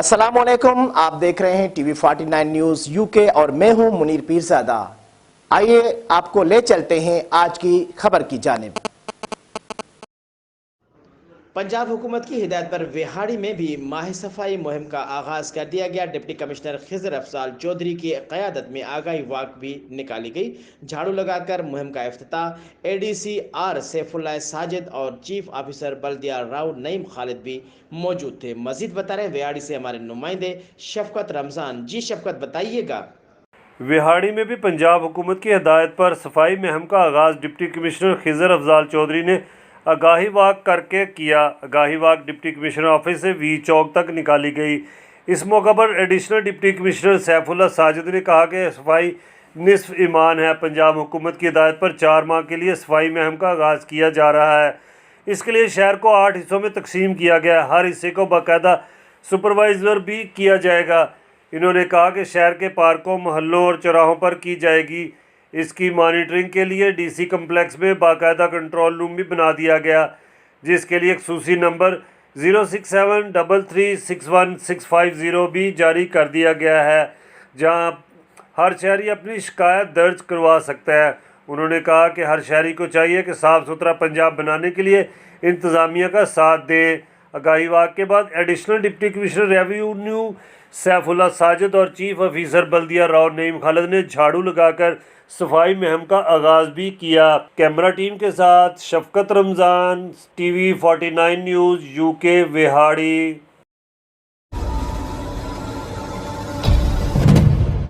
अस्सलामुअलैकुम, आप देख रहे हैं टीवी 49 न्यूज़ यूके और मैं हूं मुनीर पीरज़ादा। आइए आपको ले चलते हैं आज की खबर की जानिब। पंजाब हुकूमत की हिदायत पर विहाड़ी में भी माह सफाई मुहिम का आगाज़ कर दिया गया। डिप्टी कमिश्नर खिज़र अफजाल चौधरी की क़यादत में आगाही वाक भी निकाली गई। झाड़ू लगाकर मुहिम का इफ्तिताह एडीसी आर सैफुल्लाह साजिद और चीफ ऑफिसर बल्दिया राव नईम खालिद भी मौजूद थे। मजीद बता रहे विहाड़ी से हमारे नुमाइंदे शफकत रमज़ान। जी शफकत, बताइएगा। विहाड़ी में भी पंजाब हुकूमत की हदायत पर सफाई मुहिम का आगाज़ डिप्टी कमिश्नर खिज़र अफजाल चौधरी ने आगाही वाक करके किया। आगाही वाक डिप्टी कमिश्नर ऑफिस से वी चौक तक निकाली गई। इस मौका पर additional deputy commissioner Saifullah Sajid ने कहा कि सफाई निस्फ ईमान है। पंजाब हुकूमत की हदायत पर 4 माह के लिए सफाई मुहिम का आगाज़ किया जा रहा है। इसके लिए शहर को 8 हिस्सों में तकसीम किया गया है। हर हिस्से को बाकायदा सुपरवाइज़र भी किया जाएगा। इन्होंने कहा कि शहर के पार्कों, मोहल्लों और चौराहों पर की जाएगी। इसकी मॉनिटरिंग के लिए डीसी कम्प्लेक्स में बाकायदा कंट्रोल रूम भी बना दिया गया, जिसके लिए खसूसी नंबर 06733616650 भी जारी कर दिया गया है, जहां हर शहरी अपनी शिकायत दर्ज करवा सकता है। उन्होंने कहा कि हर शहरी को चाहिए कि साफ़ सुथरा पंजाब बनाने के लिए इंतज़ामिया का साथ दें। आगाही वाक के बाद additional deputy commissioner revenue Saifullah Sajid और चीफ ऑफिसर बल्दिया राव नईम खालिद ने झाड़ू लगाकर सफाई मुहिम का आगाज़ भी किया। कैमरा टीम के साथ Shafqat Ramzan, TV 49 news UK Vehari.